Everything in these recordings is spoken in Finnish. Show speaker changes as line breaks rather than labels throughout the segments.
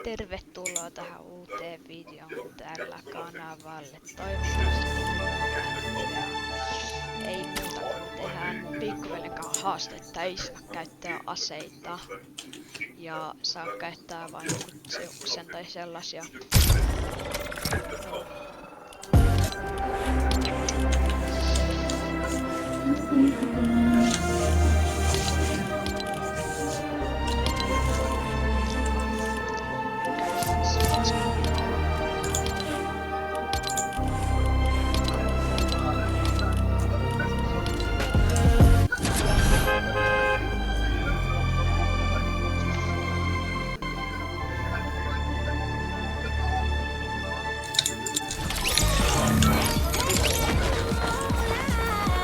Tervetuloa tähän uuteen videoon tällä kanavalle. Toivottavasti tykkäätte ja ei muuta kuin tehdään mun pikkuveljen kanssa haastetta. Ei saa käyttää aseita ja saa käyttää vain seuksen tai sellaisia.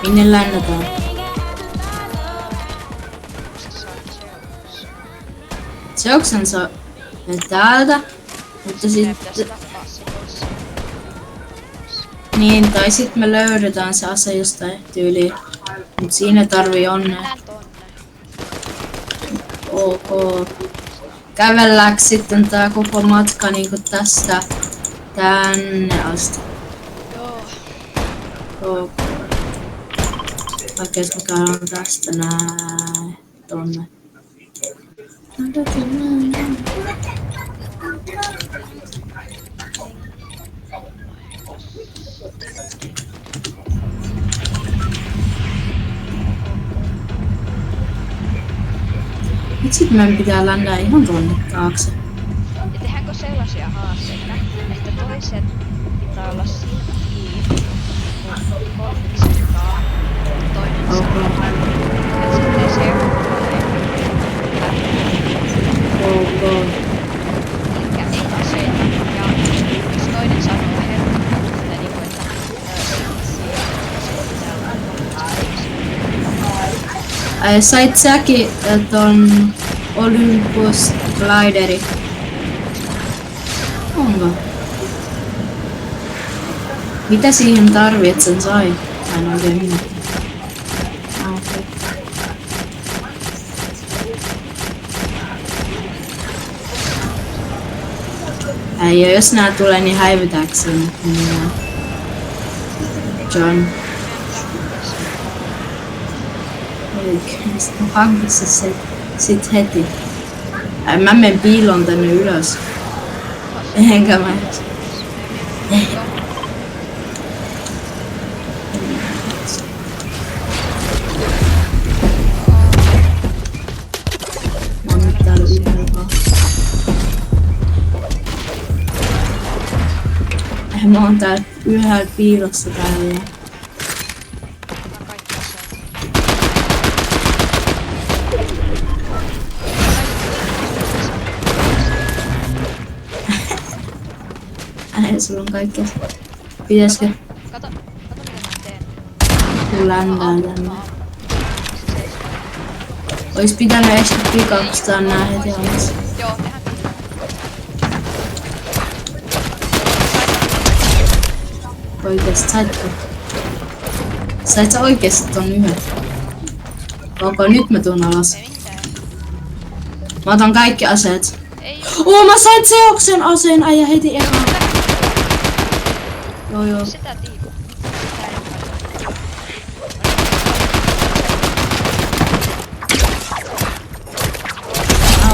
Minne lännätään? Seoksen saa täältä, mutta sitten... Niin, tai sitten me löydetään se ase jostain tyyliin. Mut siinä tarvii onnea. Ok. Kävellääks sitten tää koko matka niinku tästä tänne asti?
Joo.
Ok. Vaikka jos mä käyn tästä näin tonne. Nyt sit meidän pitää ländää ihan tonne taakse.
Ja tehdäänkö sellaisia haasteita, että toisen pitää olla silmät kiinni, kolmiksenkaan, ja toinen sanoo, ja sitten seuraavalle.
Ok.
Elikkä ei aseita, ja jos toinen sanoo herkkuutta, niin kuin että
Sait säkin ton Olympus Glideri? Onko? Mitä siihen tarvii, et sen sai? Mä en oikein minä. Okay. Äijä, jos nää tulee, niin häivytääks sen? John. Mä hankissa se sit heti. Mä menen piiloon tänne ylös. Enkä mä edes. Mä oon nyt täällä yhdellä vaan. Mä oon täällä yhdellä piilossa täällä. Sulla on kaikkea. Pitäisikö?
Kato mitä mä teen.
Kun ländään tänne. Ois pitänyt ehkä pikakstaa nää heti alas.
Joo, tehdään niin.
Oikeesti, saitko? Sait sä oikeesti ton yhden? Onko nyt mä tuun alas?
Ei mitään.
Mä otan kaikki aseet.
Ei
Oo, mä sain Seoksen aseen äijä heti ekaan. Joo.
sitä tiivu.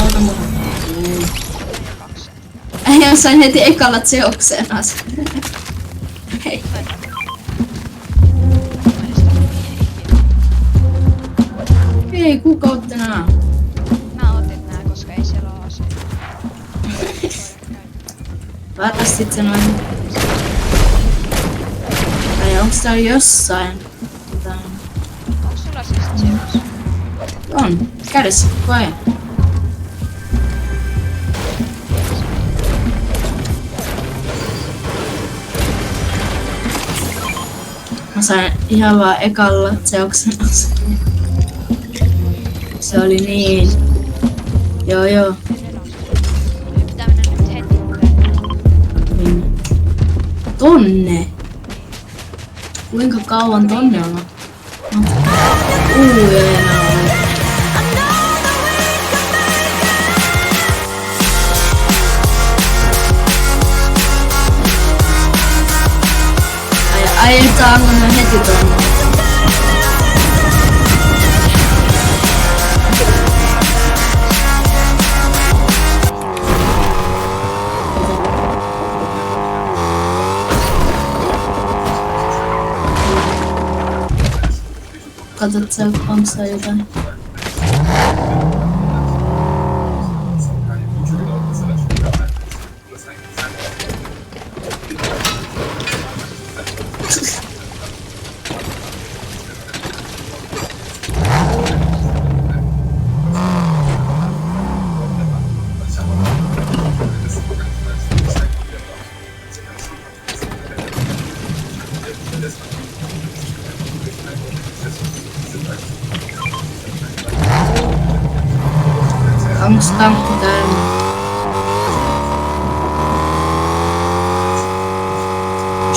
Auta mua. Äijä sain heti ekalla Seoksen aseen. Hei. Ei, kuka otti nää?
Mä otin nää, koska ei siellä oo aseita.
Varastit sen noin. Tai onks täällä jossain jotain?
Onks sulla siis Zeus?
On, kädessä, koe. Mä sain ihan vaan ekalla Zeuksen aseen. Se oli niin. Joo.
Nyt pitää mennä nyt heti.
Minne? Tonne? Kuinka kauan tonne on? Uujena. Ajeltaanko me heti tonne? Katsot sä, onko sä jotain? Onks tankki täynnä?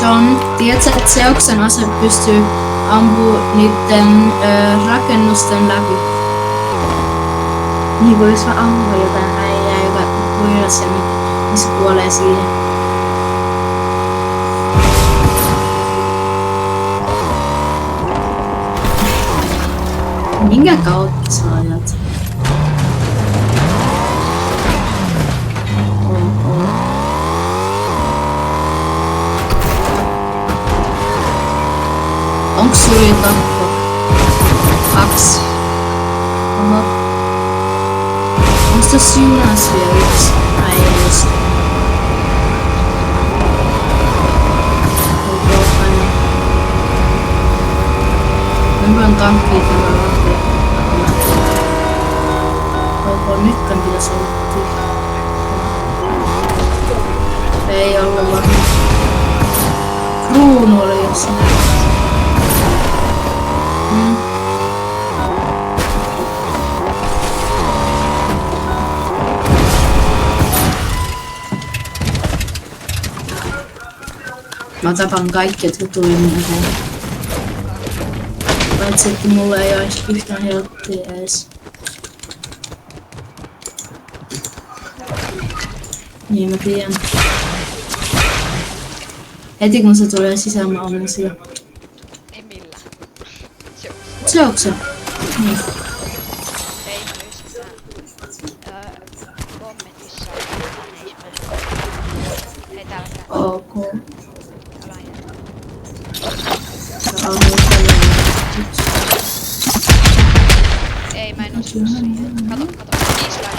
John, tiedätkö, että Seoksen ase pystyy ampuu niitten rakennusten läpi? Niin vois vaan ampua jotain äijää, joka kuilas ja niin se kuolee siihen. Minkä kautta sä ajat? Onks sulla tappo? 2. Oho. Onks tossa junassa vielä yksi? Ai ei just. Kuinka tankkii tämä lahti? Nytkään pitäis olla tyhjä. Ei ollut varmaan. Kruunu oli jossain. Mä tapan kaikki, jotka tuli minun. Paitsi että mulla ei ois yhtään helppiä ees. Niin mä tiedän. Heti kun se tulee sisään mä ammun sillä.
Ei millään.
Seoksen? Niin.
Ei mä ysitään. Kommentissa ei täälläkään.
Ok.
Ei mä en osu siihen. Kato. Islain.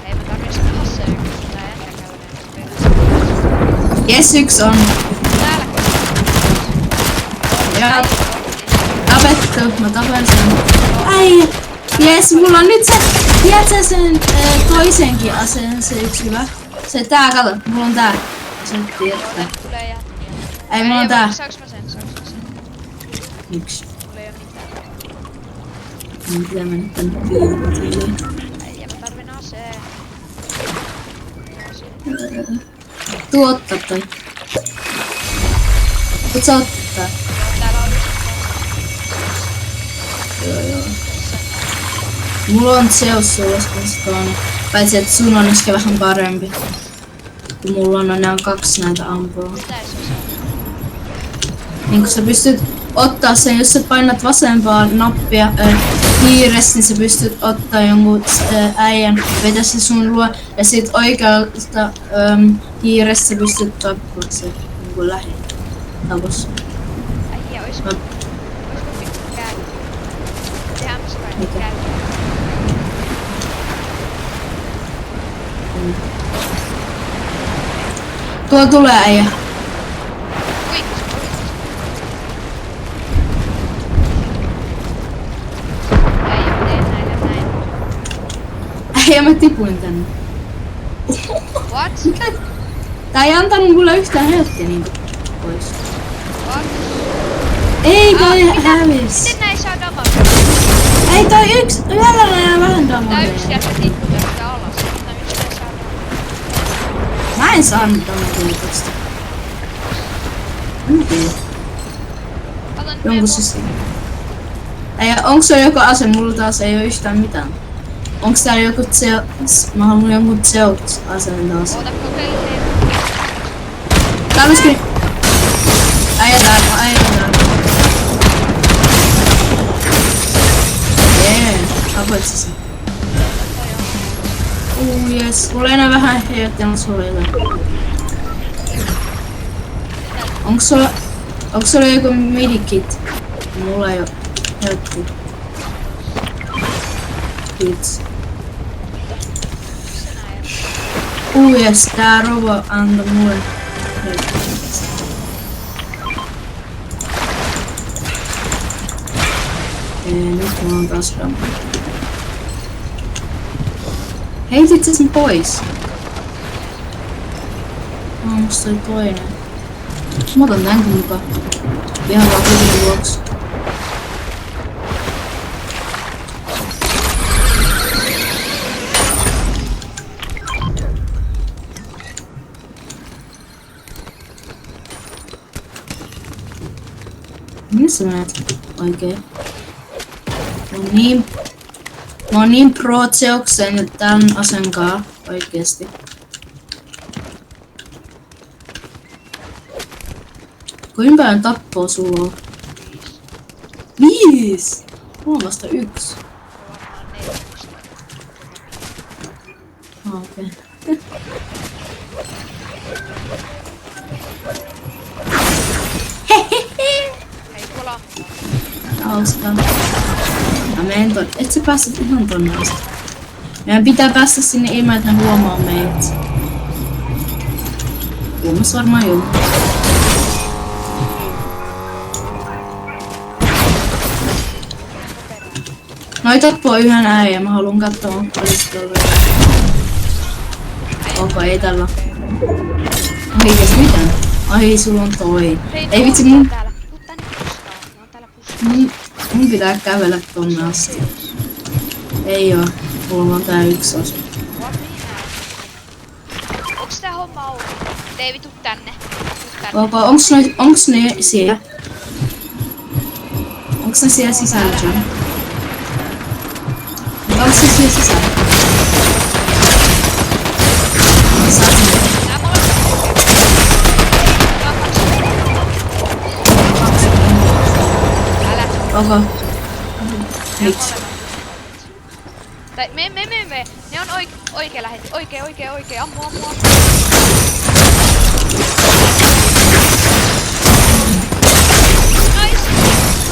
Ei mä tarvitse hasseja yksin. Tää jätkä käydään.
Jes, yks on.
Täälläkö?
Ja tapettu, mä tapan sen. Ai! Jes, mulla on nyt se, tiedätkö sen toisenkin aseen, se yksi hyvä? Se tää, kato, mulla on tää. Se tiedätkö.
Tulee jätkiä.
Ei, mulla on tää.
Saaks mä sen?
Yksi.
Mulla ei oo mitään.
Mun pitää mennä tänne piilotiin.
Ei, ja mä tarvin aseen.
Tuu ottaa toi. Voit sä ottaa?
Täällä on
Joo. Mulla on Zeus sulla kanssa toinen. Paitsi et sun on ehkä vähän parempi. Kun mulla on nää 2 näitä ampua.
Mitä ei se osaa?
Niin kun sä pystyt ottaa sen, jos sä painat vasempaa nappia hiiressä, niin sä pystyt ottaa jonkun äijän, vetä se sun luo. Ja sit oikealta hiirestä sä pystyt tappaa se jonkun lähitapossa.
Äijä, oisko pikku käy? Tehdään mä sitä
Mikä?
käy.
Tuolla tulee äijä. Äijä, mä tipuin tänne.
What?
Tää ei antanut mulle yhtään helttiä niinku pois.
What?
Ei, toi hävis.
Miten näin saa damage?
Ei, toi yhdellä näin vähän
Tää
damagea.
yksi jättä tippuu tästä alas. Mutta miksi näin saa damage?
Mä en saanut damagea tosta. En tiedä.
Otan
Jonkun siis. Ei, onks se joku ase? Mulla taas ei oo yhtään mitään. Onks täällä joku mä haluan jonkun Zeus-aseen taas.
Oota kokeilleen.
Täällä olisikin... Äijä täällä. Jee, tapoit sä sen. Jes, mulla ei enää vähän heijattelun suojella. Onks sulla joku medikit? Mulla ei oo helppi. Kiitos. Jes, tää robo antoi mulle helppi. Nyt mulla on taas rampa. Heitit sä sen pois? Musta oli toinen. Mä otan tän mukaan. Ihan vaan kuvien vuoksi. Missä sä menet oikein? Mä oon niin pro Zeuksen tän asenkaan oikeesti. Kuinka paljon tappoo sulla on? 5! Mulla on vasta 1. Okei.
Hei, tuolla.
Hauskaa. Mä menen tonne. Et sä pääset ihan tonne asti. Meidän pitää päästä sinne ilman, että ne huomaa meitä. Huomas varmaan joo. Noi tappoo yhden äijän. Mä haluun katsoa, olis tuolla. Onko ei tällä? Ai jes mitään. Ai sulla on toi.
Hei,
Ei vitsi mun.
täällä. Tuu tänne puskaan. Mä oon täällä puskaan.
Mun pitää kävellä tonne asti. Ei oo. Mulla on tää 1 osa.
Onks tää homma auki? Deivi, tuu tänne. Tuu tänne.
Onks ne siellä? Onks ne siellä sisällä, John? Onks ne siellä sisällä?
Nää molemmat älä.
Onko? Miksi?
Tai me. Ne on oikee lähetti. Oikee. Ammu. Nice.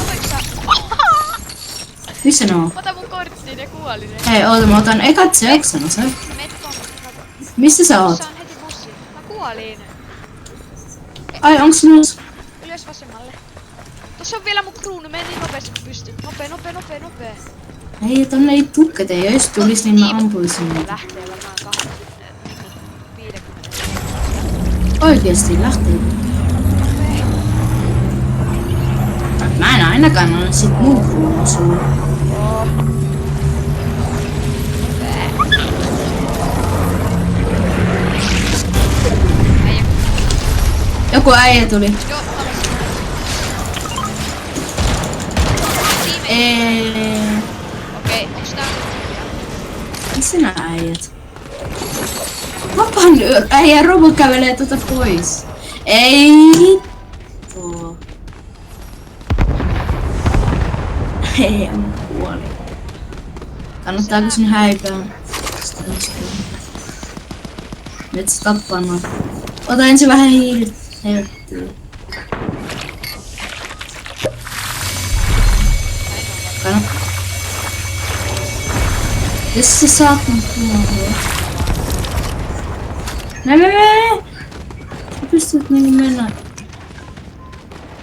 Oliko sä?
Missä ne on?
Ota mun korttiin ja kuoli ne.
Hei, oota, mä otan ekat Zeuksen se.
Meet tonne.
Missä sä oot?
Tuossa on heti bussi. Mä kuolin.
Ai, onks sinus?
Ylös vasemmalle. Tossa on vielä mun kruunu. Mene niin nopeesti kun pystyt. Nopee.
Ei, tonne ei tukket, ei jos tulis niin mä ampuisin niitä.
Lähtee varmaan 50.
Oikeesti lähtee. Mä en ainakaan ole sit mun kruunu sulla. Joku äijä tuli.
Joo, okei, onks tää?
Missä nää äijät? Vapaan äijä robo kävelee tuota pois. Ei hitto. Ei, mä kuolin. Kannattaako sun häipää? Nyt se tappaa noita. Ota ensin vähän helttiä. Jos sä saat mun kuolla. Näin. Sä pystyt niinku mennä.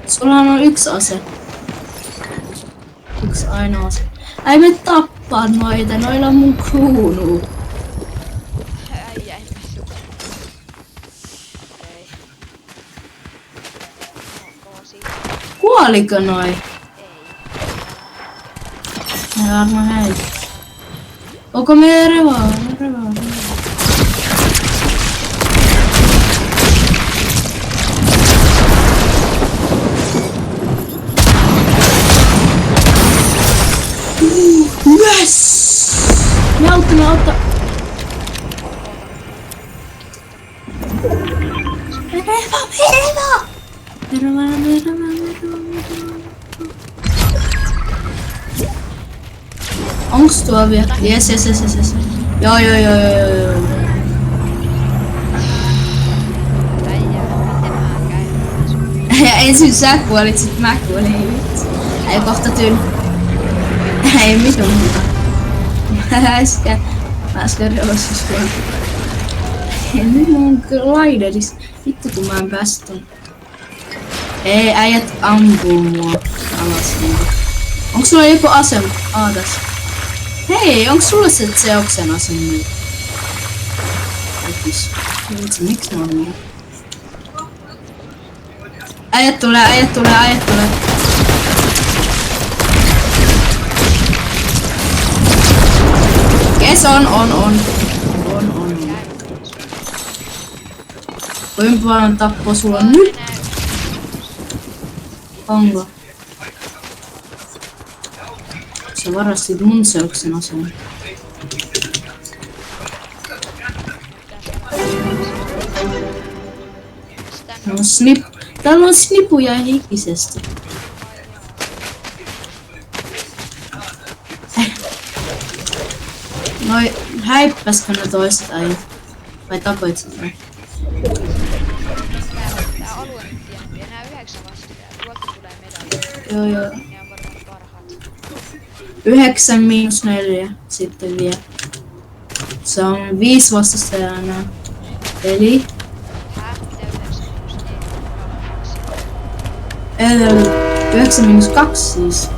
Sulla on 1 ase. 1 ainoa ase. Ai me tappaa noita, noilla on mun kruunu.
Äijä ihme. Okei. Onko siitä?
Kuoliko noi?
Ei.
Ne varmaan häitä. Onko meidän revaa? Yes! Me auttaa. Merva! Onks tuo vielä? Jes. Joo. Ja ensin sä kuolit, sit mä kuolin. Ei kohta tyl. Ei mitään muuta. Mä äsken revossis kuolin. Ja nyt mun glideris. Vittu kun mä en päästä ton. Ei, äijät ampuu mua alas niinku. Onks sulla joku asema? Tässä. Hei, onks sulla se Zeoksen asema? Miksi mä oon niin? Äijät tulee. Kes on. Kuinka paljon tappoa sulla on nyt? Onko? Sä varastit mun Zeoksen aseman. No täällä on snipuja hikisesti. Noi häippäskö ne toiset äijät? Vai tapoit sitä?
Tää alue nyt pienempi. Enää 9 vastaan. Tuolta tulee medalli.
Joo.
Ne on varmaan parhaat.
9 miinus 4 sitten vielä. Se on 5 vastustajaa enää. Eli...
Mitä 9 miinus 4?
9 miinus 2 siis.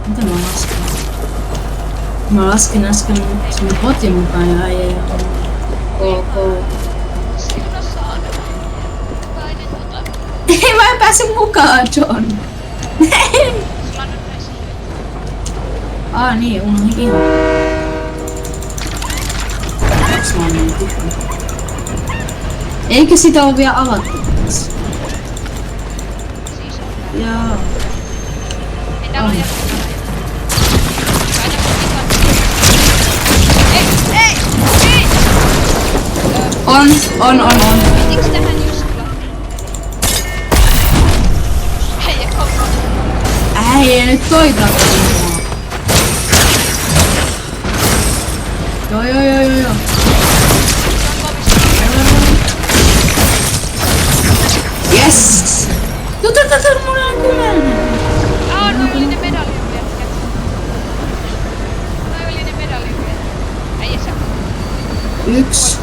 Mitä mä lasken? Mä lasken äsken sen botin mukaan ja äijä ja KK.
Sinä saat. Kainen
Ei mä en pääse mukaan, John.
Sulla on nyt näissä lyöt.
Niin, unohdin ihan. Onks mä niin tyhmä? Eikö sitä oo vielä avattu tässä?
Siis on.
Joo.
Ei täällä on jätetty. Ei!
On.
Pitikö tähän just tulla? Hei, kompa.
Ei nyt toi tappaa mua. Joo. Yes! Mulla on kymmenen.
Noillinen medalli on vielä kättä. Noillinen medalli on vielä. Äijä sä.
1.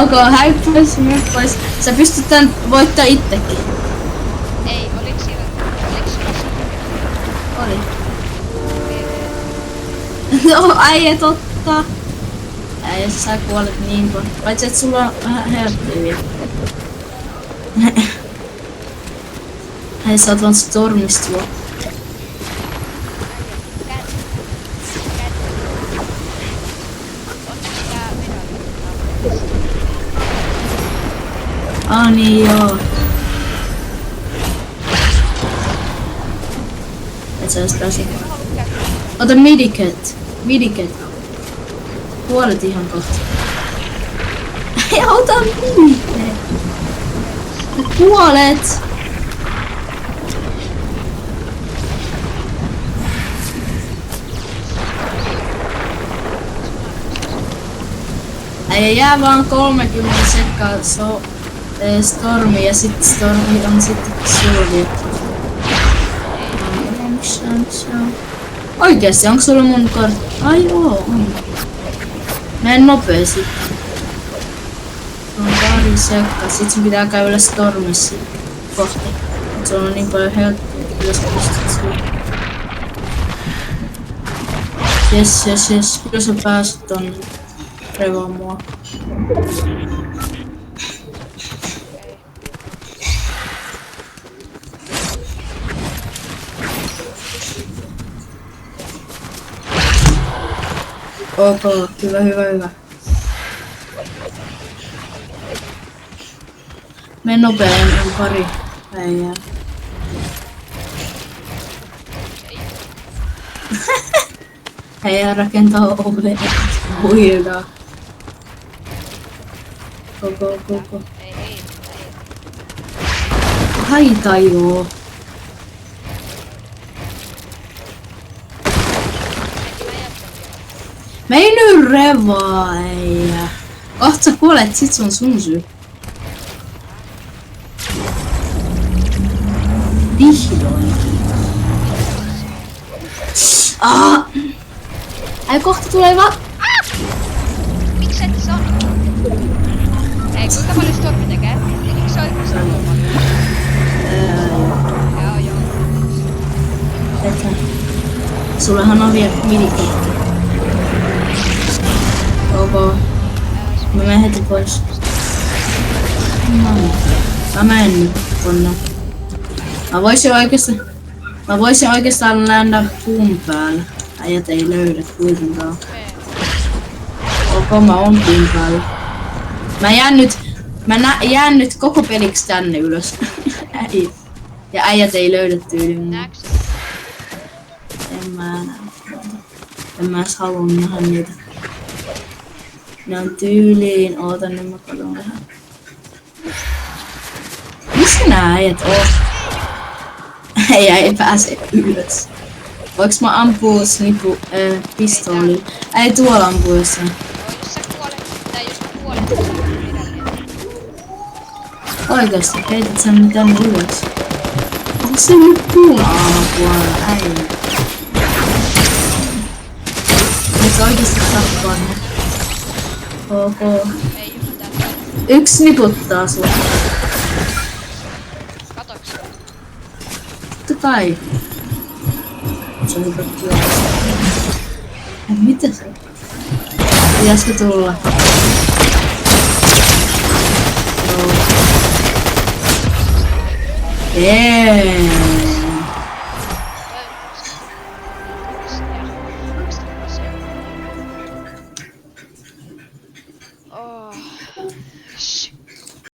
Okay, häippäis, myrkkäis. Sä pystyt tän voittaa itsekin.
Ei, oliks sillä
Oli. No, äijä totta. Äijä, sä kuolet niin paljon. Paitsi et sulla on vähän helppiä vielä. Hei, sä oot vaan Stormistua.
Onneksi tää medalli on
Niin joo. Et sä edes pääse. Ota Midiket. Kuolet ihan kohta. Ei ota Midiket. Kuolet. Ei jää vaan 30 sekkaa Stormi ja sit Stormi on sitten suljettu. Oikeesti, onko sulla mun kartta? Ai joo, on. Mene nopeesti. On pari sekkaa, sit sun pitää käydä Stormissa kohti. Se on niin paljon helppoa, jos pystyt siihen. Jes. Kyllä sä pääset tonne revoon mua. Ok, hyvä. Mene nopeen, on pari päivää. Heidän rakentaa ovea. Huildaa. Koko.
Ei.
Haita joo. Mä ei nyt revaa, äijä. Kohta sä kuolet, sit se on sun syy. Vihdoin. Ai kohta tulee
Miksi et sano? Ei, kuinka paljon Stormi tekee? Tekikö se oikeastaan paljon? Joo.
Että sullahan on vielä minikehti. Koko. Mä menen heti pois. Mä menen nyt tonne. Mä voisin oikeastaan ländä puun päällä. Äijät ei löydä kuitenkaan. Mä oon puun päällä. Mä jään nyt koko peliksi tänne ylös. Ja äijät ei löydä tyyliin.
Näetkö?
En mä edes halua nähdä niitä. Ne on tyyliin. Ootan, niin mä katon vähän. Missä nää äijät on? Ei pääse ylös. Voiks mä ampua pistooliin? Ei tuolla ampuu jossain.
Jos sä kuolet, tai jos mä kuolen, niin sä pidät.
Oikeesti, heität sä nyt tänne ylös? Onko se nyt puun alapuolella? Äijä. Nyt oikeesti tappaa ne. Ok.
Ei yhtään.
Yksi niputtaa sua.
Katoks sä?
Totta kai. Se on hyvä työ. Mitä se? Pitäisikö tulla? Joo. Jeee.